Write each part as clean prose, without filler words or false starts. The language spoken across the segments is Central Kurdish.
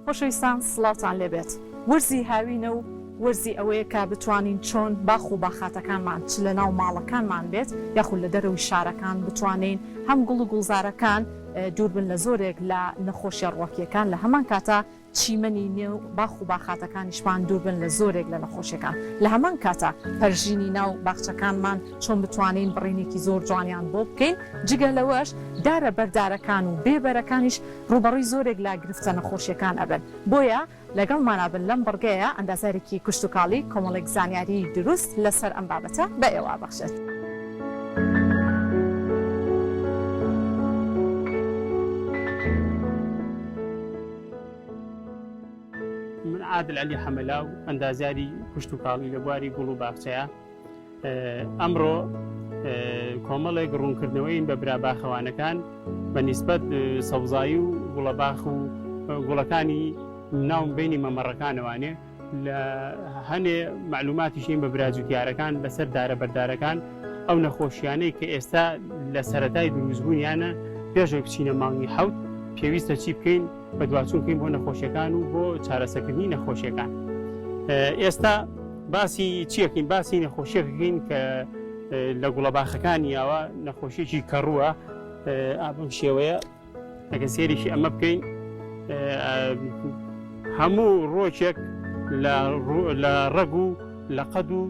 خۆشەویستان سڵاوتان لێبێت وەرزی هاوینە و وەرزی ئەوەیە کە بتوانین چۆن باخ و باخاتەکانمان چ لە ناو ماڵەکانمان بێت یاخود لە دەرەوەی شارەکان بتوانین هەم گوڵ و گوڵزارەکان دوور بن لە زۆرێک لە نەخۆشیە ڕۆکیەکان لە هەمان کاتە چیمەنی نێو باخ و باخاتەکانیشمان دوور بن لە زۆرێک لە نەخۆشیەکان لە هەمان کاتە پەرژینی ناو باخچەکانمان چۆن بتوانین بڕینێکی زۆر جوانیان بۆ بکەین جگە لەوەش دارە بەردارەکان و بێبەرەکانیش ڕوبەڕووی زۆرێک لا گرفتە نەخۆشیەکان ئەبن بۆیە لەگەڵمانابن لەم بڕگەیە ئەندازارێکی کشتتوکاڵی کۆمەڵێک زانیاری دروست لەسەر ئەم بابەتە بە ئێوە بەخشێت. من عادل علی حەمەلاو ئەندازیاری کشتتوکاڵی لە بواری گوڵ و باخچەیە ئەمڕۆ کۆمەڵێک ڕوونکردنەوەین بە براباخەوانەکان بە نیسبەت سەوزایی و گوڵەباخ و گوڵەکانی ناو بینی مەمەڕەکانەوانێ لە هەنێ معلوماتیشین بە براجوتیارەکان لەسەر دارە بەردارەکان ئەو نەخۆشیانەی کە ئێستا لە سەرەتای دروستبوونیانە پێشەوەی بچینە مانگی حەوت پێویستە چی بکەین بە دواچوون بکەین بۆ نەخۆشیەکان و بۆ چارەسەرکردنی نەخۆشیەکان. ئێستا باسی چیەکەین باسی نەخۆشیەکەین کە لە گوڵەباخەکانی ئەوە نەخۆشیێکی کەڕووە ئابم شێوەیە ئەگە سێریشی ئەمە بکەین هەموو ڕۆژێک لە ڕەگ و لە قەد و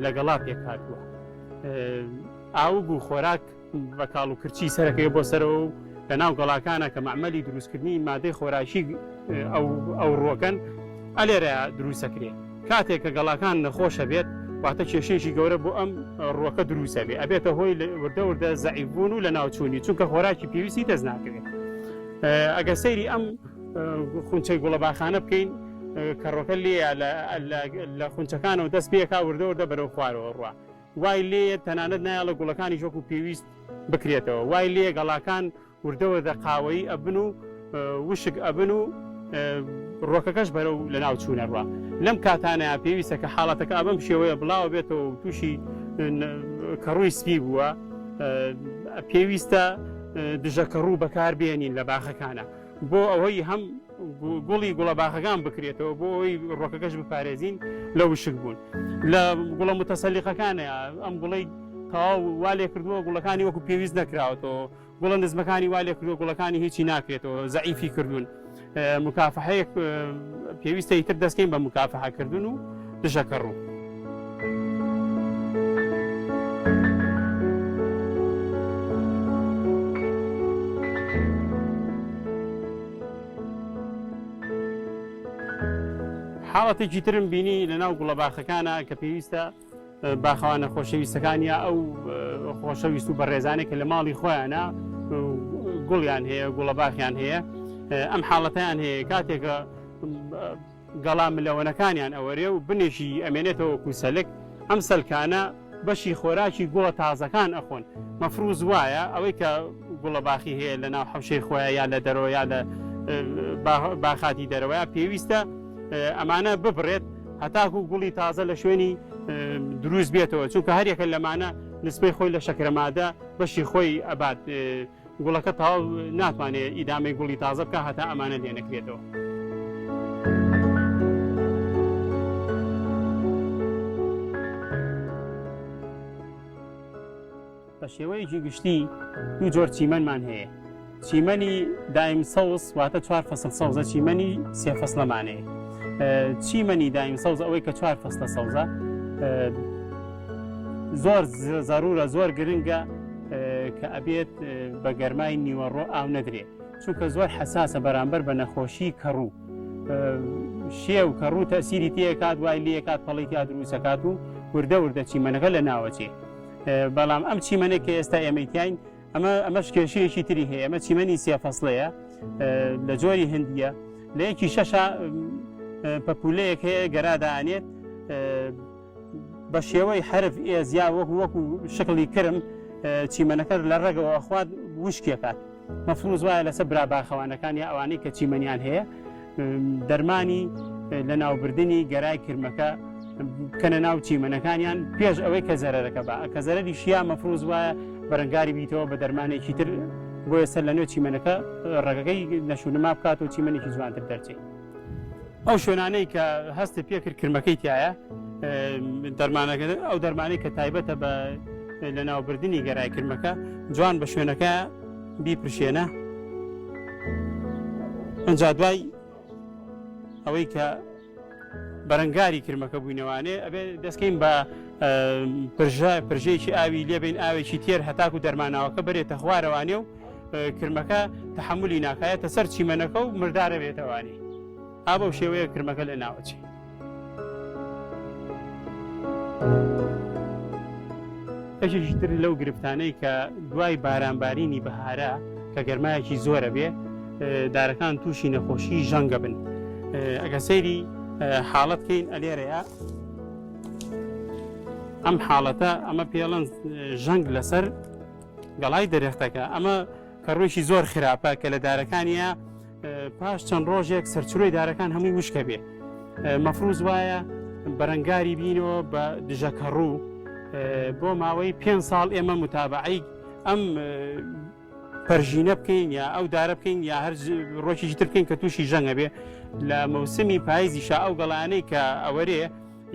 لەگەڵا پێک هاتووە ئاوگ و خۆراک بە کاڵ و کرچی سەرەکەی بۆ سەرەوە و لە ناو گەڵاکانە کە معمەلی دروستکردنی مادەی خۆراشی ئەو ڕۆکەن ئەلێرە دروستەکرێ کاتێک کە گەڵاکان نەخۆشە بێت واتە کێشەیەکی گەورە بۆ ئەم ڕۆکە دروستە بێ ئەبێتە هۆی وردە زەعیفبوون و لە ناوچوونی چونکە خۆراکی پێویستی دەست ناکرێت. ئەگە سەیری ئەم خونچەی گوڵەباخانە بکەین کەڕۆکە لێ لە خونچەکانەوە دەست پێکا وردە بەرەو خوارەوە ڕوا وای لێ تەنانەت نایە لە گوڵەکانی ژۆک و پێویست بکرێتەوە وای لێ گەڵاکان وردەوەردە قاوەیی ئەبن و وشک ئەبن و ڕۆکەکەش بەرەو لە ناو چوونە ڕوا لەم کاتانەیە پێویستە کە حاڵەتەکە ئەبم شێوەیە بڵاو بێتەوە و تووشی کەڕووی سپی بووە پێویستە دژەکە ڕوو بەکاربێنین لە باخەکانە بۆ ئەوەی هەم گوڵی گوڵەباخەکان بکرێتەوە بۆ ئەوەی ڕۆکەکەش بپارێزین لە وشک بوون لە گوڵە متەسەلیقەکانەیە ئەم گوڵەی تەواو وا لێ کردووە گوڵەکانی وەکو پێویست نەکراوەتەوە گوڵە نزمەکانی وا لێ کردووە گوڵەکانی هیچی ناکرێتەوە زەعیفی کردوون مکافحەیەک پێویستە ئیتر دەستکەین بە مکافحەکردن و دژەکە ڕوو. حاڵەتێکی ترم بینی لە ناو گوڵەباخەکانە کە پێویستە باخەوانە خۆشەویستەکانیە ئەو خۆشەویست و بەڕێزانێک کە لە ماڵی خۆیانە گوڵیان هەیە گوڵەباخیان هەیە ئەم حاڵەتیان هەیە کاتێکە گەڵا ملەوەنەکانیان ئەوەرێ و بنێژی ئەمێنێتەوە کوسەلک ئەم سەلکانە بەشی خۆراکی گوڵە تازەکان ئەخۆن مەفروض وایە ئەوەی کە گوڵەباخی هەیە لە ناو حەوشەی خۆیان یا لە دەرەوە یا لە باخاتی دەرەوەیە پێویستە ئەمانە ببڕێت هەتاکو گوڵی تازە لە شوێنی دروست بێتەوە چونکە هەرێکە لەمانە نسبەی خۆی لە شەکرەمادە بەشی خۆی ئەبات گوڵەکە تاو ناتوانێت ئیدامەی گوڵی تازە بکە هەتا ئەمانە لێ نەکرێتەوە. بە شێوەیەکی گشتی دوو جۆر چیمەنمان هەیە چیمەنی دایم سەوز واتە 4 فەسڵ سەوزە چیمەنی 3 فەسڵەمانەیە چیمەنی دایم سەوز ئەوەی کە 4 فەسڵە سەوزە زۆر زەرورە زۆر گرنگە کە ئەبێت بە گەرمای نیوەڕۆ ئاو نەدرێت چونکە زۆر حساسە بەرامبەر بە نەخۆشی کەڕوو شێو کەڕوو تەسیری تێکات وای لێکات پەڵی تا دروستەکات و وردە چیمەنەکە لە ناوەچێ بەڵام ئەم چیمەنێک کە ئێستا ئێمەیتیاین ئەمەش کێشەیەکی تری هەیە ئەمە چیمەنی 3 فەسڵەیە لە جۆری هەندیە لە یەکی شەشە پەپولەیەک هەیە گەرادانێت بە شێوەی حرف ئێزیا وەکو شکلی کرم چیمەنەکە لە ڕێگەوە خوارد وشکێکات مەفروض وایە لەسەر براباخەوانەکان یا ئەوانەی کە چیمەنیان هەیە دەرمانی لە ناوبردننی گەرای کرمەکە بکەنە ناو چیمەنەکانیان پێش ئەوەی کە زەرەرەکە بە کە زەرەری شیا مەفروض وایە بەرەنگاری بیتەوە بە دەرمانێکی تر بۆیە سەر لە نوێ چیمەنەکە ڕێگەکەی نەشونما بکات و چیمەنێکی جوانتر دەرچێت. ئەو شوێنانەی کە هەست پێکرد کرمەکەی تایە دەرمانەکە ئەو دەرمانەی کە تایبەتە بە لە ناوبردننی گەرای کرمەکە جوان بە شوێنەکە بیپرشێنە. ئەجا دوای ئەوەی کە بەرەنگاری کرمەکە بووینەوانێ ئەبێ دەستکەین بە پرژەیەکی ئاوی لێبین ئاوێکی تێر هەتاکو دەرماناوەکە بێتە خوارەوانێ و کرمەکە تەحملی ناکایەتە سەر چیمەنەکە و مردارە بێتەوانی. ئابە و شێوەیە کرمەکە لە ناوەچی. کەشێکی تر لەو گرفتانەی کە دوای بارانبارینی بەهارە کە گەرمایەکی زۆرە بێ دارەکان تووشی نەخۆشی ژەنگە بن. ئەگە سەیری حاڵەتکەین ئەلێرەیە ئەم حاڵەتە ئەمە پێڵەن ژەنگ لەسەر گەڵای دەرەختەکە ئەمە کە ڕوویشی زۆر خراپە کە لە دارەکانیە پاش چەند ڕۆژێک سەرچڕۆی دارەکان هەمووی وشکە بێ. مەفروض وایە بەرەنگاری بینەوە بە دژەکە ڕوو بۆ ماوەی 5 ساڵ ئێمە متابعی ئەم پەرژینە بکەین یا ئەو دارە بکەین یا هەر ڕۆژێکی تر بکەین کە تووشی ژەنگە بێ لە مەوسمی پاییزیشا ئەو گەڵانەی کە ئەوەرێ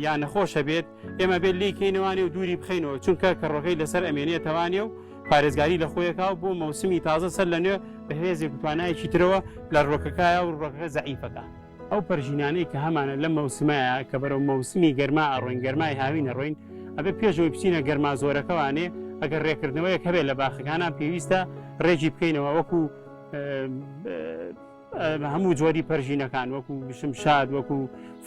یا نەخۆشە بێت ئێمە بێت لێکەینەوانێ و دووری بخینەوە چونکە کەڕۆکەی لەسەر ئەمێنێتەوانێ و پارێزگاری لە خۆیەکە و بۆ مەوسمی تازە سەر لە نوێ بە هێزێک توانایەکی ترەوە لە ڕۆکەکایە و ڕۆکەکە زەعیفەکە. ئەو پەرژینانەی کە هەمانە لە مەوسمایە کە بەرەو مەوسمی گەرما ئەڕۆین گەرمای هاوینە ڕۆین ئەبێ پێشەوەی بچینە گەرما زۆرەکەوانێ ئەگەر ڕێکردنەوەیەک هەبێت لە باخەکانان پێویستە ڕێجی بکەینەوە وەکو هەموو جۆری پەرژینەکان وەکو شمشاد وەکو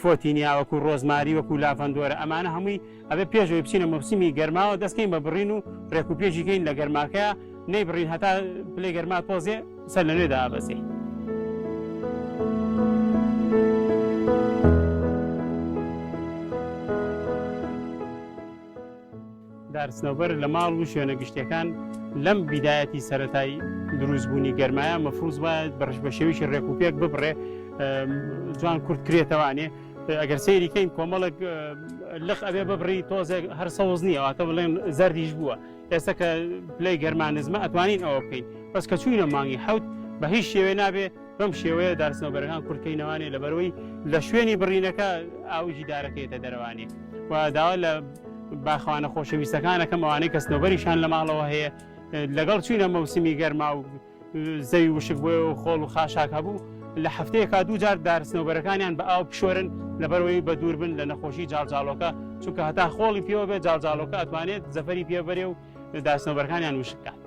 فۆتینیا وەکو ڕۆزماری وەکو لافەندۆرە ئەمانە هەمووی ئەبێ پێشەوەی بچینە مەوسمی گەرماوە دەستکەین بە بڕین و ڕێکوپێژیکەین لە گەرماکەیە نەی بڕین هەتا پلێ گەرما تۆزێ سەر لە نوێدا ئابەسێ. دارچنەوبەر لە ماڵ و شوێنە گشتەکان لەم بیدایەتی سەرەتایی دروستبوونی گەرمایە مەفروض وایە بە شێویشی ڕێکوپێک ببڕێ جوان کورتکرێتەوانێ ئەگەر سەیریکەین کۆمەڵک لق ئەبێ ببڕی تۆزێک هەر سەوز نییە ئەواتە بڵێن زەردیش بووە ئێستا کە پلەی گەرمانزمە ئەتوانین ئەوە بکەین بەس کە چوینە مانگی حەوت بە هیچ شێوێ نابێ بەم شێوەیە دارچنەوبەرەکان کورتکەینەوانێ لەبەرەوەی لە شوێنی بڕینەکە ئاویجی دارەکەیەتە دەرەوانێ و داوا لە باخوانە خۆشەویستەکانەکەم ئەوانەی کە سنەوبەریشان لە ماڵەوە هەیە لەگەڵ چوینە مەوسمی گەرما و زەوی وشک بووە و خۆڵ و خاشاک هەبوو لە هەفتەیەکا دوو جار دارچنەوبەرەکانیان بە ئاو پشۆرن لەبەرەوەی بە دوور بن لە نەخۆشی جاڵجاڵۆکە چونکە هەتا خۆڵی پێوە بێت جاڵجاڵۆکە ئەتوانێت زەفەری پێبەرێ و دارچنەوبەرەکانیان وشکات.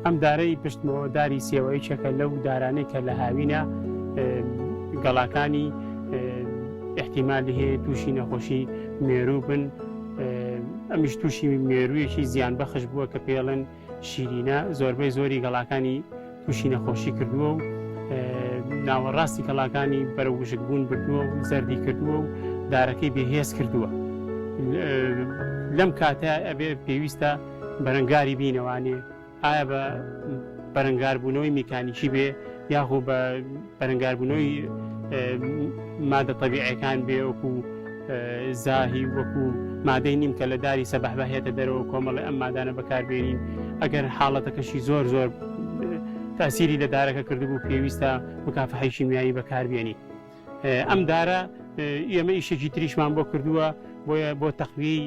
ئەم دارەی پشتمەوە داری سێوەی چەکە لەو دارانەی کە لە هاوینە گەڵاکانی احتیمالی هەیە تووشی نەخۆشی مێرو بن ئەمیش تووشی مێرویەکی زیان بەخش بووە کە پێڵێن شیرینە زۆربەی زۆری گەڵاکانی تووشی نەخۆشی کردووە و ناوەڕاستی گەڵاکانی بەرە وشکبوون بردووە و زەردی کردووە و دارەکەی بێهێز کردووە. لەم کاتە ئەبێ پێویستە بەرەنگاری بینەوانێ ئایا بە بەرەنگاربوونەوەی میکانیکی بێ یاخۆ بە بەرەنگاربوونەوەی مادە تەبیعەکان بێ وەکو زاهی وەکو مادەی نیم کە لە داری سەبەح بەهێتە دەرەوە کۆمەڵی ئەم مادانە بەکاربێنین ئەگەر حاڵەتەکەشی زۆر زۆر تاسیری لە دارەکە کردبوو پێویستە مکافحەی شیمیایی بەکاربێنی. ئەم دارە ئێمە ئیشێکی تریشمان بۆ کردووە بۆ تەقویی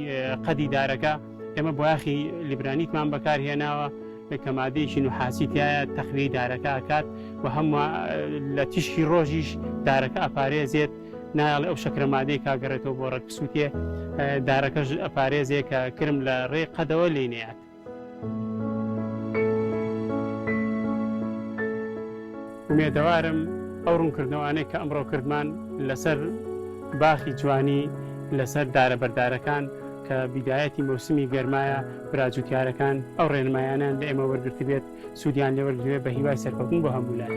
قەدی دارەکە ئێمە بۆیاخی لیبرانیتمان بەکارهێناوە کە مادەیەکی نوحاسیتایە تەقویی دارەکە ئەکات و هەموو لە تیشکی ڕۆژیش دارەکە ئەپارێزێت نایڵێ ئەو شەکرە مادەی کاگەڕێتەوە بۆ ڕەکسووتێ دارەکەش ئەپارێزێ کە کرم لە ڕێ قەدەوە لێنێات. ومێدەوارم ئەو ڕوونکردنەوانەی کە ئەمڕۆ کردمان لەسەر باخی جوانی لەسەر دارە بەردارەکان کە بیدایەتی مەوسمی گەرمایە براجوتیارەکان ئەو ڕێنمایانیان لە ئێمە وەرگرت بێت سوودیان لێ وەرگێت بە هیوای سەرکەوتن بۆ هەموو لای.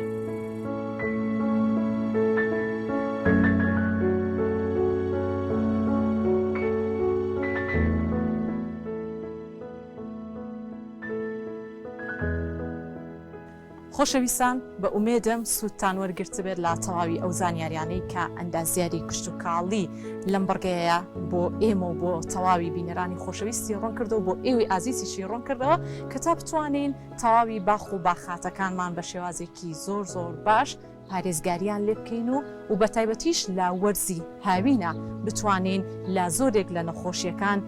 خۆشەویستان بە ئومێدەم سوودتان وەرگرت بێت لە تەواوی ئەو زانیاریانەی کە ئەندازیاری کشت و کاڵی لەم بەڕگەیە بۆ ئێمە و بۆ تەواوی بینەرانی خۆشەویستی ڕوون کردەوە بۆ ئێوەی ئازیزیشی ڕوون کردەوە کە تا بتوانین تەواوی باخ و باخاتەکانمان بە شێوازێکی زۆر باش پارێزگاریان لێ بکەین و بە تایبەتیش لە وەرزی هاوینە بتوانین لە زۆرێک لە نەخۆشیەکان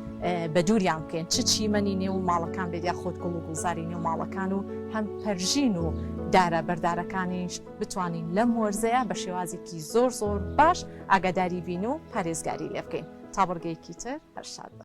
بە دووریان بکەین چیمەنی نێو ماڵەکان بێت یا خۆت گوڵ و گوڵزاری نێو ماڵەکان و هەم پەرژین و دارە بەردارەکانیش بتوانین لەم وەرزەیە بە شێوازێکی زۆر باش ئاگاداری بین و پارێزگاری لێ بکەین تا بەڕگەیەکی تر هەر شاد بە.